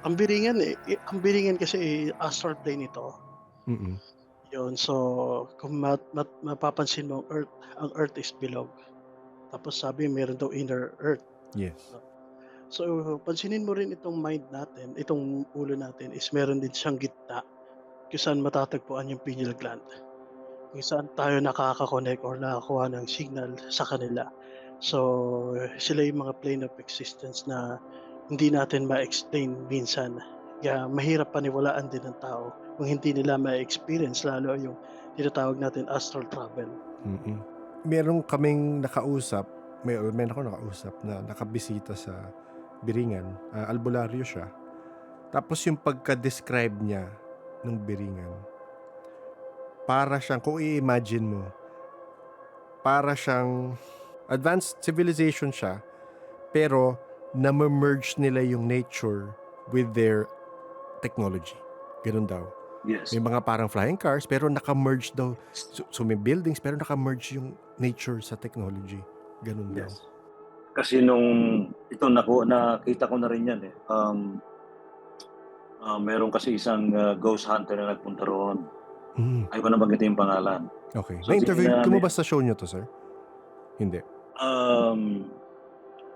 ang Biringan kasi, astral plane ito, Mm. 'yun. So, kung mapapansin mo ang Earth is bilog, tapos sabi meron daw inner Earth, Yes. 'no. So, pansinin mo rin itong mind natin, itong ulo natin is meron din siyang gitna kung saan matatagpuan yung pineal gland, kung saan tayo nakaka-connect or nakakuha ng signal sa kanila. So, sila yung mga plane of existence na hindi natin ma-explain minsan, kaya mahirap paniwalaan din ng tao kung hindi nila ma-experience, lalo yung tinatawag natin astral travel. Mm. Meron kaming nakausap, meron akong nakausap na nakabisita sa Biringan, albularyo siya. Tapos yung pagka-describe niya ng Biringan, para siyang kung i-imagine mo, para siyang advanced civilization siya, pero na-merge nila yung nature with their technology. Gano'n daw. Yes. May mga parang flying cars pero naka-merge daw. So may buildings pero naka-merge yung nature sa technology. Gano'n daw. Yes. Kasi nung ito nakita ko na rin yan eh. Meron kasi isang ghost hunter na nagpunta roon. Mm, Ayaw ko na banggitin yung pangalan. okay. So Na-interview tinignan ko mo namin, ba sa show niyo to, sir? Hindi.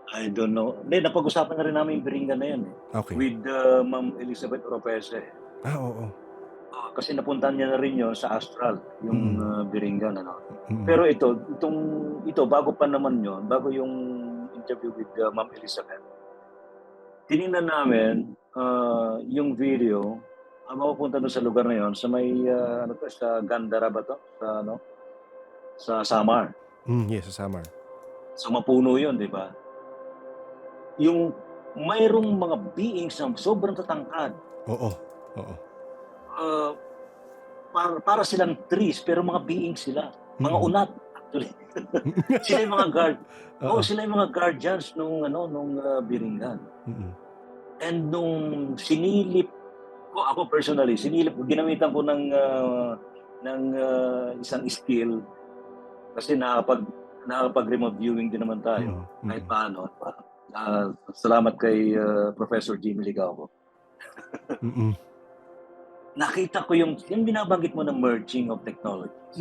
I don't know. Hindi, napag-usapan na rin namin yung Biringan na yan eh. Okay. With Ma'am Elizabeth Oropesa eh. Oo. Kasi napuntahan niya na rin yun sa Astral, yung Biringan. Ano. Mm. Pero ito, bago pa naman yun, bago yung interview with Ma'am Elizabeth, tinignan namin yung video, mapupunta doon sa lugar na yun, sa may, sa Gandara ba to? Sa Samar. Yes, sa Samar. So mapuno yun, di ba? Yung mayroong mga beings na sobrang tatangkad. Oo. Uh, para silang trees, pero mga beings sila. Mga unat, actually. Sila yung mga guard. Oo. Sila yung mga guardians nung Biringan. And nung sinilip ko, ako personally, ginamitan ko ng isang skill kasi nakakapag-remote viewing din naman tayo kahit paano. Salamat kay Professor Jimmy Ligaw. Nakita ko yung binabanggit mo ng merging of technologies.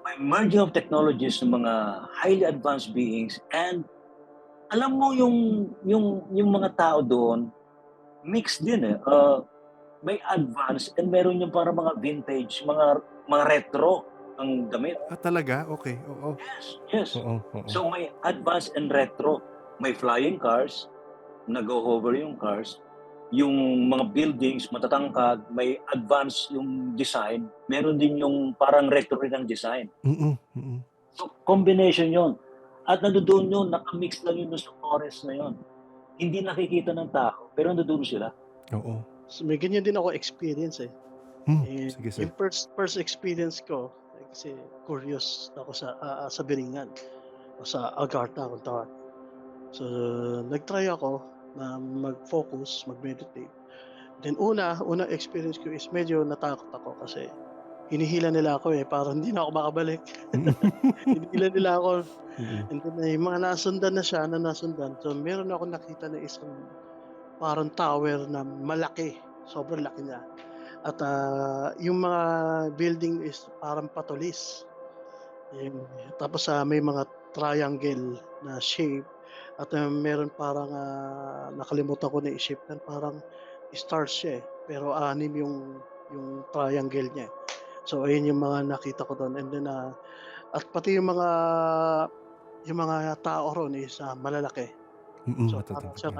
May merging of technologies ng mga highly advanced beings, and alam mo yung mga tao doon mixed din eh. May advanced and meron yung para mga vintage, mga retro ang damit. Talaga? Okay. Oo. Yes. Oo. So may advanced and retro. May flying cars, nag-hover yung cars. Yung mga buildings, matatangkad, may advanced yung design. Meron din yung parang retro rin ang design. So combination yon. At nandoon yun, nakamix lang yun sa forest na yun. Hindi nakikita ng tao, pero nandoon sila. Oo. So, may ganyan din ako experience eh. Sige, sir. Yung first experience ko, kasi curious ako sa Biringan o sa Agartha kung tawag. So, nag-try ako na mag-focus, mag-meditate. Then unang experience ko is medyo natakot ako kasi hinihila nila ako eh, parang hindi na ako makabalik. Hinihila nila ako. And then yung mga nasundan na siya, na nasundan. So, meron ako nakita na isang parang tower na malaki, sobrang laki niya. At yung mga building is parang patulis. Tapos may mga triangle na shape at meron parang nakalimutan ko na i-shape na parang stars siya eh, pero anim yung triangle niya. So ayun yung mga nakita ko doon, and then at pati yung mga tao ron is malalaki. So parang siyang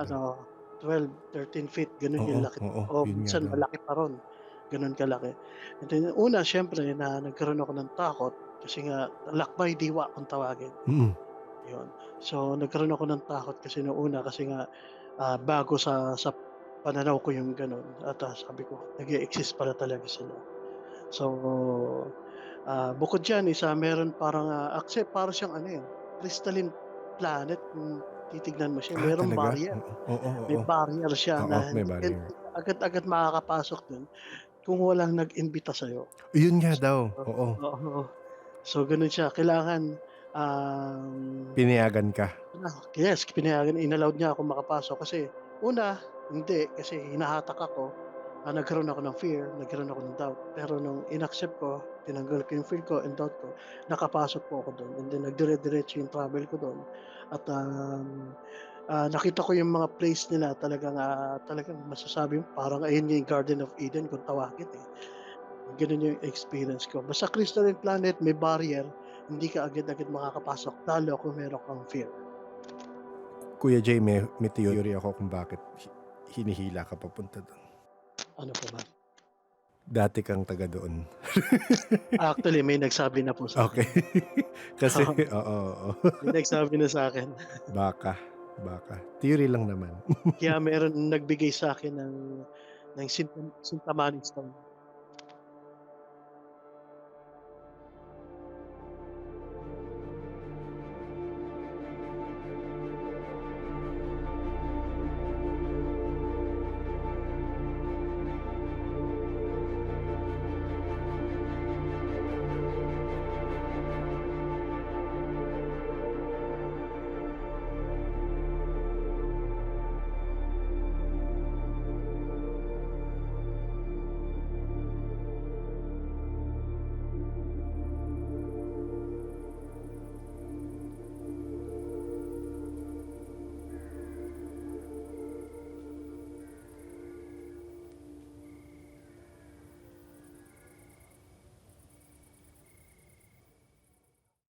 12, 13 feet, ganun yung laki. O Yun nga minsan daw. malaki pa ron, ganun kalaki. And then siyempre na nagkaroon ako ng takot kasi nga lakbay diwa kung tawagin. Yun. So nagkaroon ako ng takot kasi noong una, kasi nga bago sa pananaw ko yung gano'n, at sabi ko nag-e-exist pala talaga sila. So bukod diyan meron parang para siyang crystalline planet kung titignan mo siya, merong Talaga? barrier. May Oo. barrier siya Oo, na may hindi ka barrier. agad-agad makakapasok dun kung walang nag-imbita sa'yo. Yun nga daw. So, Oo. oo. So gano'n siya, kailangan, Pinayagan ka. yes, pinayagan, inallowed niya akong makapasok kasi una, Hindi, kasi hinahatak ako, nagkaroon ako ng fear, nagkaroon ako ng doubt. Pero nung inaccept ko, tinanggal ko yung fear ko and doubt ko, nakapasok po ako do'n and then nagdire-diretso yung travel ko do'n at, nakita ko yung mga place nila talagang masasabi mo parang ayun yung Garden of Eden kung tawagin, eh. Gano'n yung experience ko. Basta crystalline planet, may barrier, hindi ka agad-agad makakapasok lalo kung meron kang fear. Kuya Jay, may theory ako kung bakit hinihila ka papunta doon. Ano po ba? Dati kang taga doon. Actually, may nagsabi na po sa Okay. akin. Kasi, Oo, oo. may nagsabi na sa akin. Baka. Theory lang naman. Kaya meron nagbigay sa akin ng Sintamani Stone.